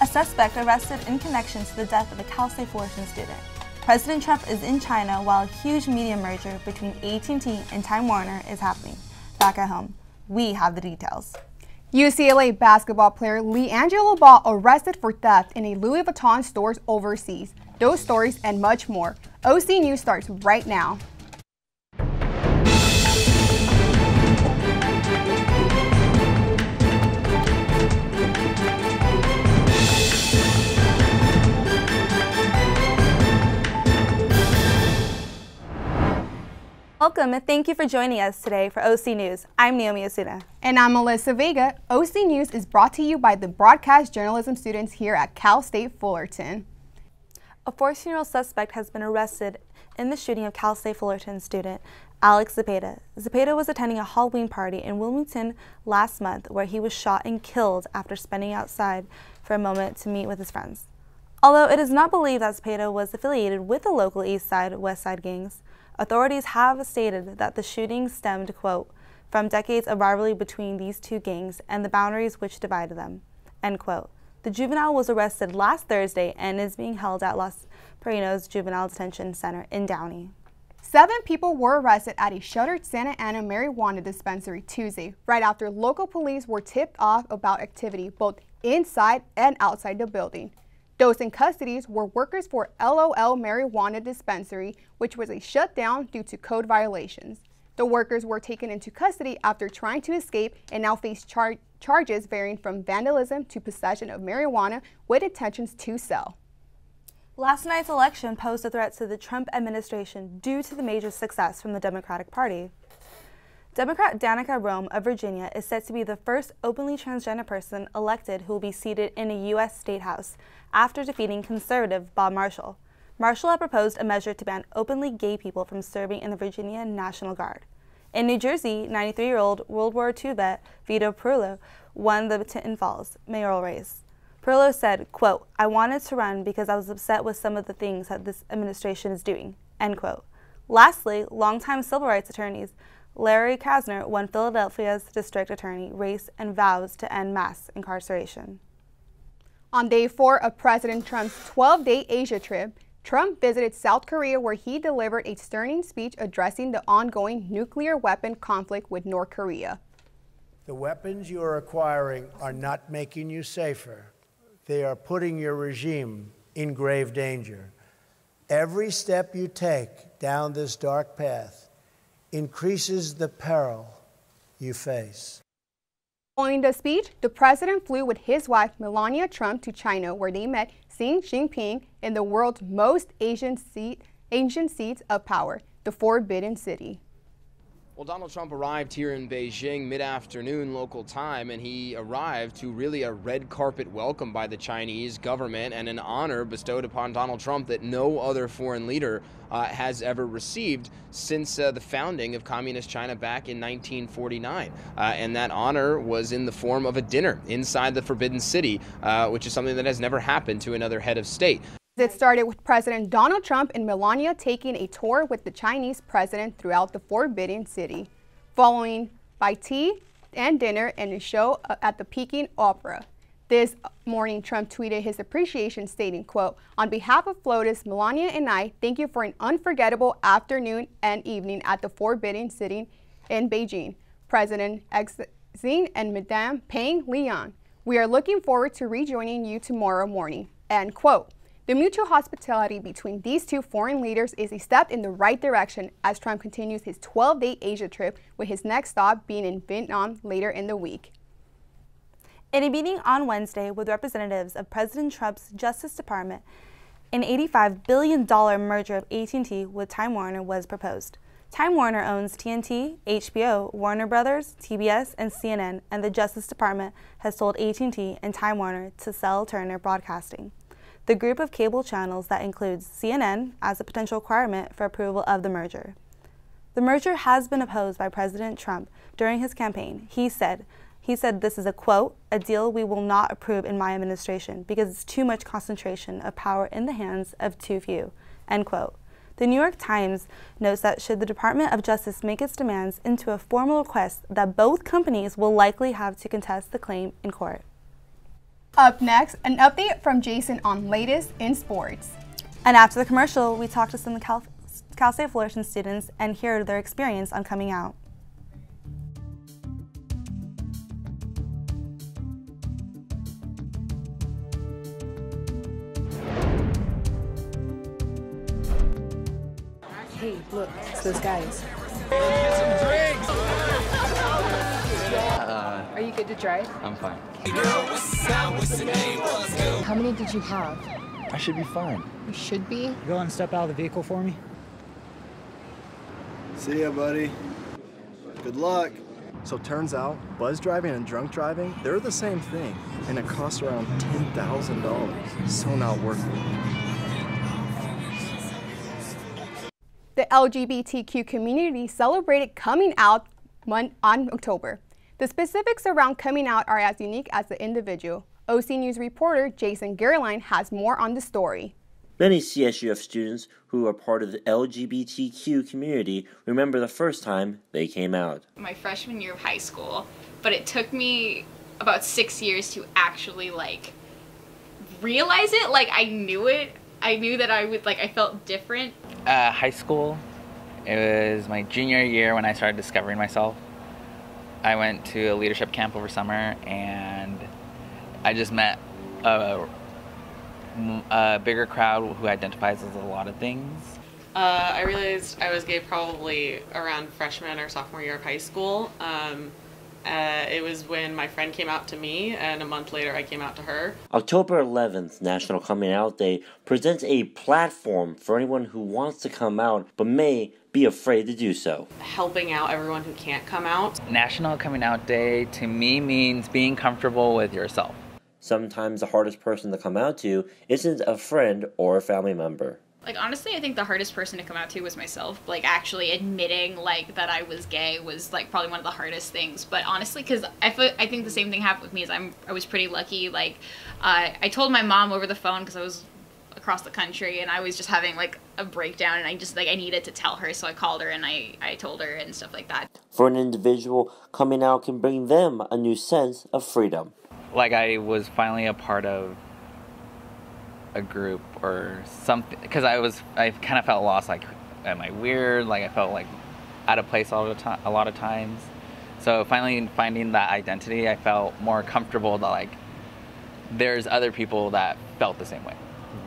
A suspect arrested in connection to the death of a Cal State Fullerton student. President Trump is in China while a huge media merger between AT&T and Time Warner is happening. Back at home, we have the details. UCLA basketball player LeAngelo Ball arrested for theft in a Louis Vuitton store overseas. Those stories and much more. OC News starts right now. Welcome and thank you for joining us today for OC News. I'm Naomi Osuna. And I'm Melissa Vega. OC News is brought to you by the broadcast journalism students here at Cal State Fullerton. A 14-year-old suspect has been arrested in the shooting of Cal State Fullerton student Alex Zepeda. Zepeda was attending a Halloween party in Wilmington last month where he was shot and killed after spending outside for a moment to meet with his friends. Although it is not believed that Zepeda was affiliated with the local East Side, West Side gangs, authorities have stated that the shooting stemmed, quote, from decades of rivalry between these two gangs and the boundaries which divided them, end quote. The juvenile was arrested last Thursday and is being held at Los Perinos Juvenile Detention Center in Downey. 7 people were arrested at a shuttered Santa Ana marijuana dispensary Tuesday, right after local police were tipped off about activity both inside and outside the building. Those in custody were workers for LOL Marijuana Dispensary, which was a shutdown due to code violations. The workers were taken into custody after trying to escape and now face charges varying from vandalism to possession of marijuana with intentions to sell. Last night's election posed a threat to the Trump administration due to the major success from the Democratic Party. Democrat Danica Roem of Virginia is set to be the first openly transgender person elected who will be seated in a U.S. State House after defeating conservative Bob Marshall. Marshall had proposed a measure to ban openly gay people from serving in the Virginia National Guard. In New Jersey, 93-year-old World War II vet Vito Perillo won the Tinton Falls mayoral race. Perillo said, quote, "I wanted to run because I was upset with some of the things that this administration is doing," end quote. Lastly, longtime civil rights attorneys Larry Krasner won Philadelphia's district attorney race and vows to end mass incarceration. On day 4 of President Trump's 12-day Asia trip, Trump visited South Korea where he delivered a stirring speech addressing the ongoing nuclear weapon conflict with North Korea. The weapons you are acquiring are not making you safer. They are putting your regime in grave danger. Every step you take down this dark path increases the peril you face. Following the speech, the president flew with his wife Melania Trump to China where they met Xi Jinping in the world's most ancient seats of power, the Forbidden City. Well, Donald Trump arrived here in Beijing mid-afternoon local time, and he arrived to really a red carpet welcome by the Chinese government and an honor bestowed upon Donald Trump that no other foreign leader has ever received since the founding of Communist China back in 1949. And that honor was in the form of a dinner inside the Forbidden City, which is something that has never happened to another head of state. It started with President Donald Trump and Melania taking a tour with the Chinese president throughout the Forbidden City, following by tea and dinner and a show at the Peking Opera. This morning, Trump tweeted his appreciation, stating, quote, "On behalf of FLOTUS, Melania and I thank you for an unforgettable afternoon and evening at the Forbidden City in Beijing. President Xi and Madame Peng Liang. We are looking forward to rejoining you tomorrow morning," end quote. The mutual hospitality between these two foreign leaders is a step in the right direction as Trump continues his 12-day Asia trip, with his next stop being in Vietnam later in the week. In a meeting on Wednesday with representatives of President Trump's Justice Department, an $85 billion merger of AT&T with Time Warner was proposed. Time Warner owns TNT, HBO, Warner Brothers, TBS, and CNN, and the Justice Department has told AT&T and Time Warner to sell Turner Broadcasting, the group of cable channels that includes CNN as a potential requirement for approval of the merger. The merger has been opposed by President Trump during his campaign. He said this is a, quote, "a deal we will not approve in my administration because it's too much concentration of power in the hands of too few," end quote. The New York Times notes that should the Department of Justice make its demands into a formal request, that both companies will likely have to contest the claim in court. Up next, an update from Jason on latest in sports. And after the commercial, we talked to some Cal State Fullerton students and hear their experience on coming out. Hey, look, it's those guys. Are you good to drive? I'm fine. How many did you have? I should be fine. You should be. Go and step out of the vehicle for me. See ya, buddy. Good luck. So turns out, buzz driving and drunk driving, they're the same thing, and it costs around $10,000. So not worth it. The LGBTQ community celebrated coming out on October. The specifics around coming out are as unique as the individual. OC News reporter Jason Gerline has more on the story. Many CSUF students who are part of the LGBTQ community remember the first time they came out. My freshman year of high school, but it took me about 6 years to actually realize it. I knew it. I knew that I felt different. High school, it was my junior year when I started discovering myself. I went to a leadership camp over summer and I just met a bigger crowd who identifies as a lot of things. I realized I was gay probably around freshman or sophomore year of high school. It was when my friend came out to me, and a month later I came out to her. October 11th, National Coming Out Day, presents a platform for anyone who wants to come out but may be afraid to do so. Helping out everyone who can't come out. National Coming Out Day to me means being comfortable with yourself. Sometimes the hardest person to come out to isn't a friend or a family member. Honestly, I think the hardest person to come out to was myself. Actually admitting, that I was gay was, probably one of the hardest things. But honestly, because I think the same thing happened with me, is I was pretty lucky. I told my mom over the phone because I was across the country, and I was just having, a breakdown, and I needed to tell her, so I called her, and I told her, and stuff like that. For an individual, coming out can bring them a new sense of freedom. I was finally a part of a group or something, because I kind of felt lost. Am I weird? I felt out of place all the time, a lot of times. So finally finding that identity, I felt more comfortable that there's other people that felt the same way.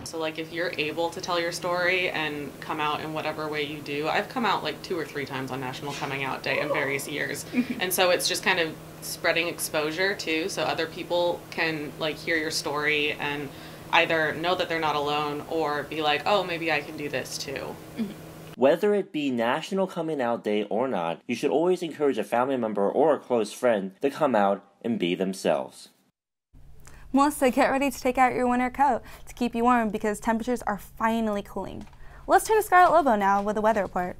So if you're able to tell your story and come out in whatever way you do, I've come out 2 or 3 times on National Coming Out Day in various years. And so it's just kind of spreading exposure too, so other people can hear your story and either know that they're not alone or be oh, maybe I can do this too. Whether it be National Coming Out Day or not, you should always encourage a family member or a close friend to come out and be themselves. Melissa, get ready to take out your winter coat to keep you warm because temperatures are finally cooling. Let's turn to Scarlett Lobo now with a weather report.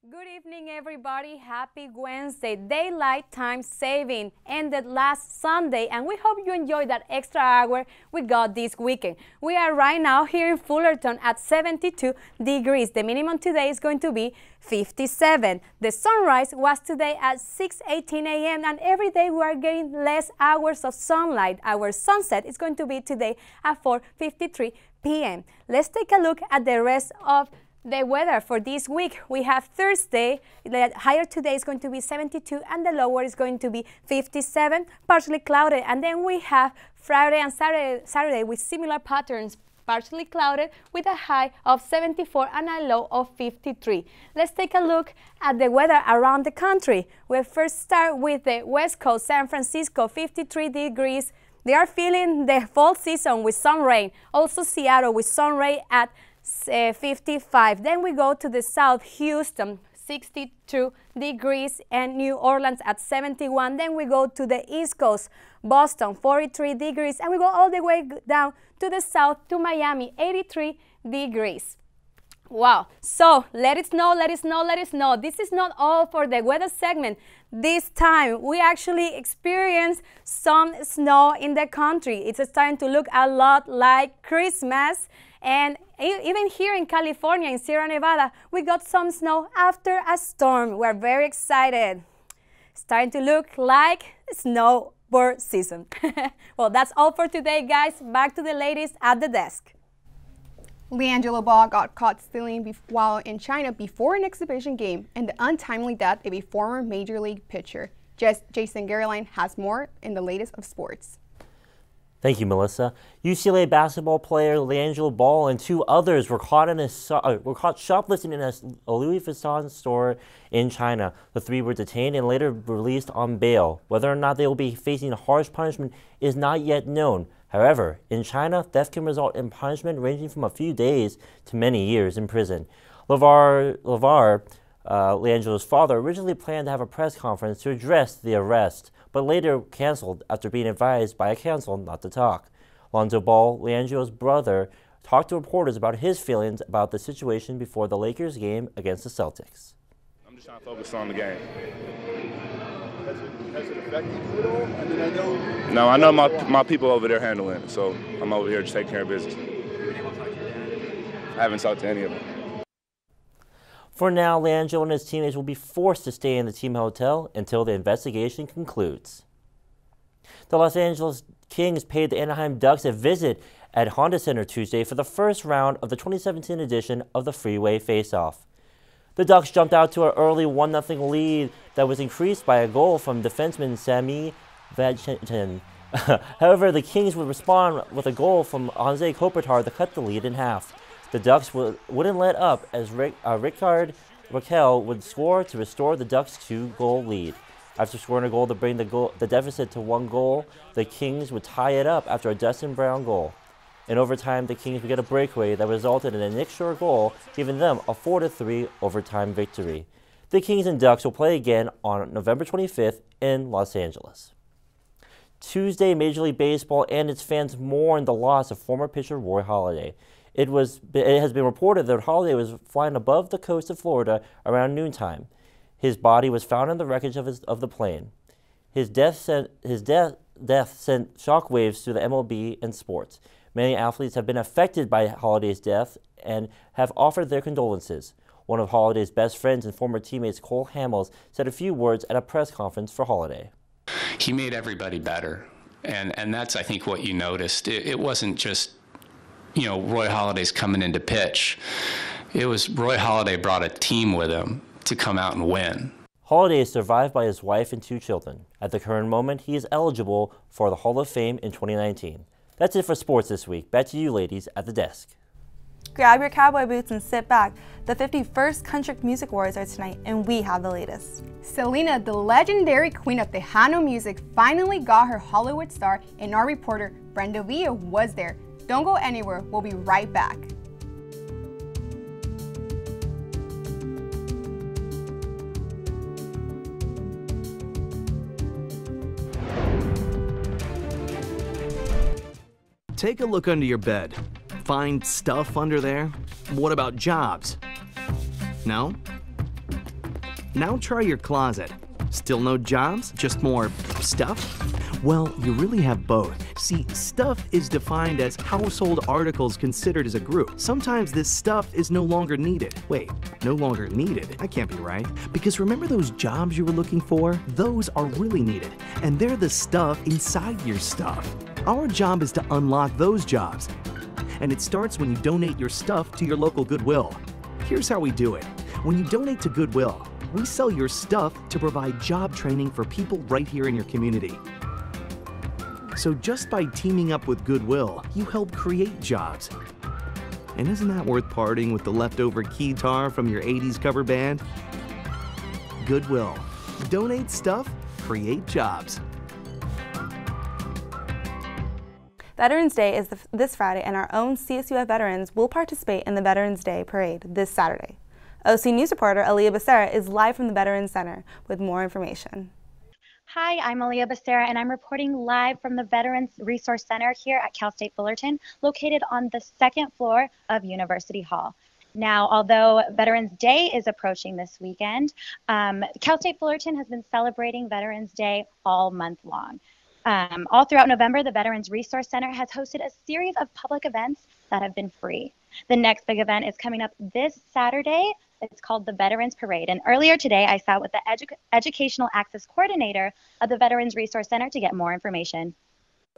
Good evening, everybody. Happy Wednesday. Daylight time saving ended last Sunday, and we hope you enjoyed that extra hour we got this weekend. We are right now here in Fullerton at 72 degrees. The minimum today is going to be 57. The sunrise was today at 6:18 a.m. and every day we are getting less hours of sunlight. Our sunset is going to be today at 4:53 p.m. Let's take a look at the rest of the weather for this week. We have Thursday, the higher today is going to be 72 and the lower is going to be 57, partially clouded. And then we have Friday and Saturday with similar patterns, partially clouded with a high of 74 and a low of 53. Let's take a look at the weather around the country. We'll first start with the West Coast, San Francisco, 53 degrees. They are feeling the fall season with some rain. Also Seattle with some rain at 55. Then we go to the south, Houston, 62 degrees, and New Orleans at 71. Then we go to the East Coast, Boston, 43 degrees, and we go all the way down to the south to Miami, 83 degrees. Wow, so let us know. This is not all for the weather segment. This time we actually experienced some snow in the country. It's starting to look a lot like Christmas. And even here in California, in Sierra Nevada, we got some snow after a storm. We're very excited. Starting to look like snow bird season. Well, that's all for today, guys. Back to the ladies at the desk. LeAngelo Ball got caught stealing while in China before an exhibition game, and the untimely death of a former Major League pitcher. Jason Gerline has more in the latest of sports. Thank you, Melissa. UCLA basketball player LeAngelo Ball and 2 others were caught shoplifting in a Louis Vuitton store in China. The 3 were detained and later released on bail. Whether or not they will be facing harsh punishment is not yet known. However, in China, theft can result in punishment ranging from a few days to many years in prison. LeAngelo's father, originally planned to have a press conference to address the arrest, but later canceled after being advised by a counsel not to talk. Lonzo Ball, LeAngelo's brother, talked to reporters about his feelings about the situation before the Lakers game against the Celtics. I'm just trying to focus on the game. Has it affected you at all? I mean, I know. No, I know my people over there handling it, so I'm over here just taking care of business. I haven't talked to any of them. For now, LeAngelo and his teammates will be forced to stay in the team hotel until the investigation concludes. The Los Angeles Kings paid the Anaheim Ducks a visit at Honda Center Tuesday for the first round of the 2017 edition of the Freeway Face-Off. The Ducks jumped out to an early 1-0 lead that was increased by a goal from defenseman Sami Vatanen. However, the Kings would respond with a goal from Anze Kopitar to cut the lead in half. The Ducks wouldn't let up as Ricard Raquel would score to restore the Ducks' 2-goal lead. After scoring a goal to bring the deficit to 1 goal, the Kings would tie it up after a Dustin Brown goal. In overtime, the Kings would get a breakaway that resulted in a Nick Shore goal, giving them a 4-3 overtime victory. The Kings and Ducks will play again on November 25th in Los Angeles. Tuesday, Major League Baseball and its fans mourned the loss of former pitcher Roy Halladay. It has been reported that Halladay was flying above the coast of Florida around noontime. His body was found in the wreckage of the plane. His death sent shockwaves through the MLB and sports. Many athletes have been affected by Halladay's death and have offered their condolences. One of Halladay's best friends and former teammates, Cole Hamels, said a few words at a press conference for Halladay. He made everybody better, and that's, I think, what you noticed. It wasn't just, Roy Halladay's coming in to pitch. It was Roy Halladay brought a team with him to come out and win. Halladay is survived by his wife and 2 children. At the current moment, he is eligible for the Hall of Fame in 2019. That's it for sports this week. Back to you ladies at the desk. Grab your cowboy boots and sit back. The 51st Country Music Awards are tonight, and we have the latest. Selena, the legendary queen of Tejano music, finally got her Hollywood star, and our reporter Brenda Villa was there. Don't go anywhere. We'll be right back. Take a look under your bed. Find stuff under there? What about jobs? No? Now try your closet. Still no jobs? Just more stuff? Well, you really have both. See, stuff is defined as household articles considered as a group. Sometimes this stuff is no longer needed. Wait, no longer needed? That can't be right. Because remember those jobs you were looking for? Those are really needed. And they're the stuff inside your stuff. Our job is to unlock those jobs. And it starts when you donate your stuff to your local Goodwill. Here's how we do it. When you donate to Goodwill, we sell your stuff to provide job training for people right here in your community. So just by teaming up with Goodwill, you help create jobs. And isn't that worth parting with the leftover keytar from your 80s cover band? Goodwill. Donate stuff, create jobs. Veterans Day is this Friday, and our own CSUF veterans will participate in the Veterans Day Parade this Saturday. OC News reporter Aaliyah Becerra is live from the Veterans Center with more information. Hi, I'm Aaliyah Becerra, and I'm reporting live from the Veterans Resource Center here at Cal State Fullerton, located on the 2nd floor of University Hall. Now, although Veterans Day is approaching this weekend, Cal State Fullerton has been celebrating Veterans Day all month long. All throughout November, the Veterans Resource Center has hosted a series of public events that have been free. The next big event is coming up this Saturday, It's called the Veterans Parade. And earlier today, I sat with the Educational Access Coordinator of the Veterans Resource Center to get more information.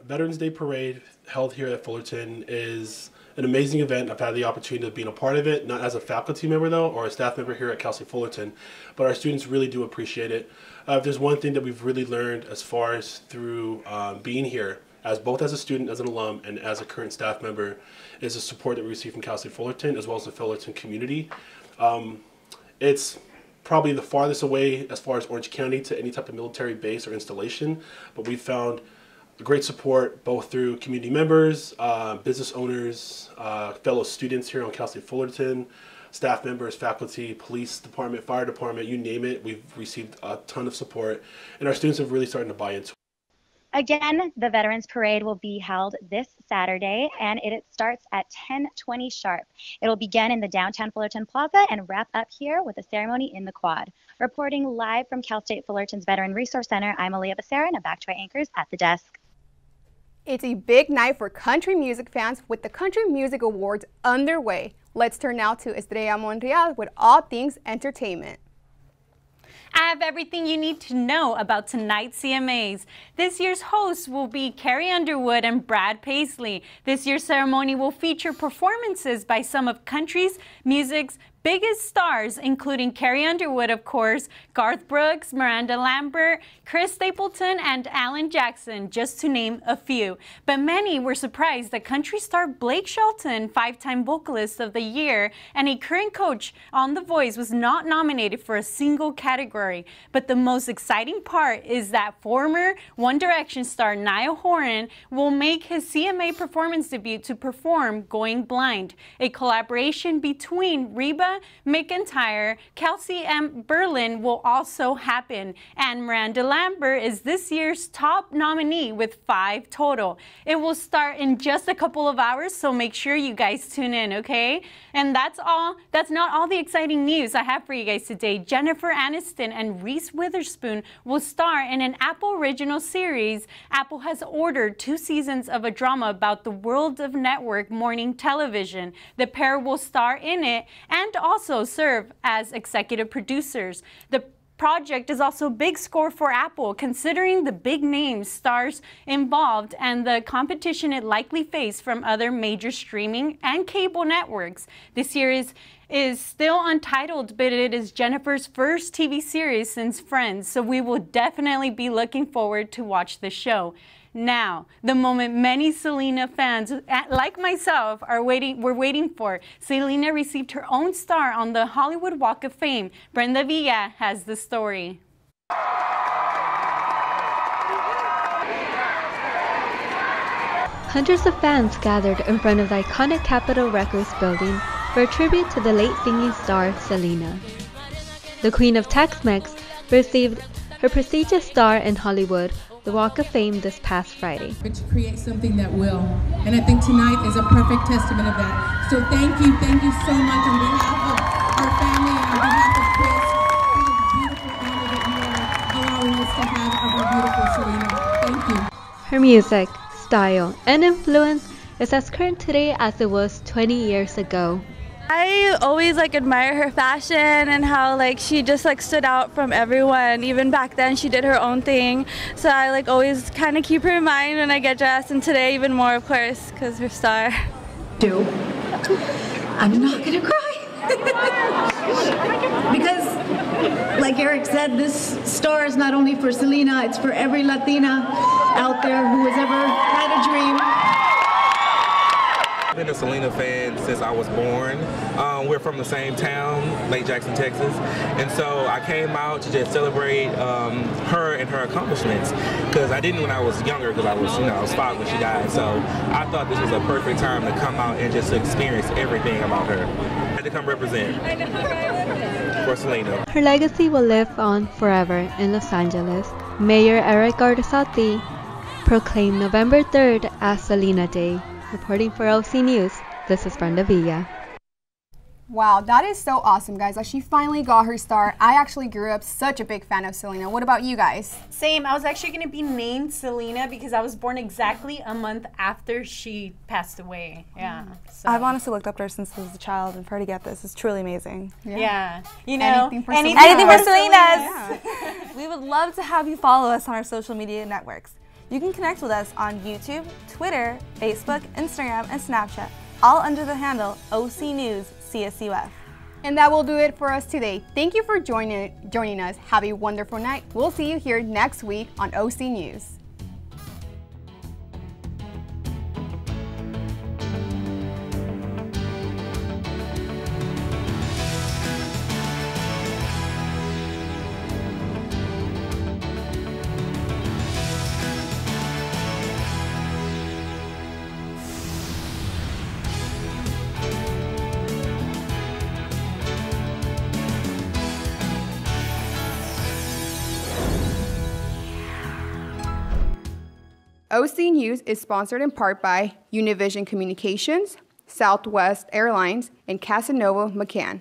Veterans Day Parade held here at Fullerton is an amazing event. I've had the opportunity of being a part of it, not as a faculty member though, or a staff member here at Cal State Fullerton, but our students really do appreciate it. If there's one thing that we've really learned as far as through being here, both as a student, as an alum, and as a current staff member, is the support that we receive from Cal State Fullerton as well as the Fullerton community. It's probably the farthest away as far as Orange County to any type of military base or installation, but we found great support both through community members, business owners, fellow students here on Cal State Fullerton, staff members, faculty, police department, fire department, you name it. We've received a ton of support, and our students have really started to buy into it. Again, the Veterans Parade will be held this Saturday, and it starts at 10:20 sharp. It'll begin in the downtown Fullerton Plaza and wrap up here with a ceremony in the quad. Reporting live from Cal State Fullerton's Veteran Resource Center, I'm Aaliyah Becerra, and back to our anchors at the desk. It's a big night for country music fans with the Country Music Awards underway. Let's turn now to Estrella Monreal with all things entertainment. I have everything you need to know about tonight's CMAs. This year's hosts will be Carrie Underwood and Brad Paisley. This year's ceremony will feature performances by some of country's music's biggest stars, including Carrie Underwood, of course, Garth Brooks, Miranda Lambert, Chris Stapleton, and Alan Jackson, just to name a few. But many were surprised that country star Blake Shelton, 5-time vocalist of the year and a current coach on The Voice, was not nominated for a single category. But the most exciting part is that former One Direction star Niall Horan will make his CMA performance debut to perform Going Blind, a collaboration between Reba McEntire, Kelsey M. Berlin will also happen, and Miranda Lambert is this year's top nominee with 5 total. It will start in just a couple of hours, so make sure you guys tune in, okay? And that's not all the exciting news I have for you guys today. Jennifer Aniston and Reese Witherspoon will star in an Apple original series. Apple has ordered 2 seasons of a drama about the world of network morning television. The pair will star in it and also serve as executive producers. The project is also a big score for Apple, considering the big name stars involved and the competition it likely faced from other major streaming and cable networks. This year is still untitled, but it is Jennifer's first TV series since Friends, so we will definitely be looking forward to watch the show. Now, the moment many Selena fans, like myself, we're waiting for. Selena received her own star on the Hollywood Walk of Fame. Brenda Villa has the story. Hundreds of fans gathered in front of the iconic Capitol Records building for a tribute to the late singing star Selena. The Queen of Tex-Mex received her prestigious star in Hollywood, the Walk of Fame, this past Friday. To create something that will, and I think tonight is a perfect testament of that. So thank you so much on behalf of our family and on behalf of Chris for the beautiful honor that you are allowing us to have of our beautiful Selena. Thank you. Her music, style, and influence is as current today as it was 20 years ago. I always admire her fashion and how she just stood out from everyone. Even back then she did her own thing, so I always kind of keep her in mind when I get dressed, and today even more, of course, because her star. I'm not gonna cry because like Eric said, this star is not only for Selena, it's for every Latina out there who has ever had a dream. I've been a Selena fan since I was born. We're from the same town, Lake Jackson, Texas, and so I came out to just celebrate her and her accomplishments, because I didn't when I was younger, because I was 5 when she died, so I thought this was a perfect time to come out and just experience everything about her. I had to come represent for Selena. Her legacy will live on forever in Los Angeles. Mayor Eric Garcetti proclaimed November 3rd as Selena Day. Reporting for OC News, this is Brenda Villa. Wow, that is so awesome, guys. Like, she finally got her star. I actually grew up such a big fan of Selena. What about you guys? Same. I was actually going to be named Selena because I was born exactly a month after she passed away. Yeah. So. I've honestly looked up to her since I was a child, and for her to get this is truly amazing. Yeah. You know, anything for anything Selena. for Selena. Yeah. We would love to have you follow us on our social media networks. You can connect with us on YouTube, Twitter, Facebook, Instagram, and Snapchat, all under the handle OC News CSUF. And that will do it for us today. Thank you for joining us. Have a wonderful night. We'll see you here next week on OC News. OC News is sponsored in part by Univision Communications, Southwest Airlines, and Casanova McCann.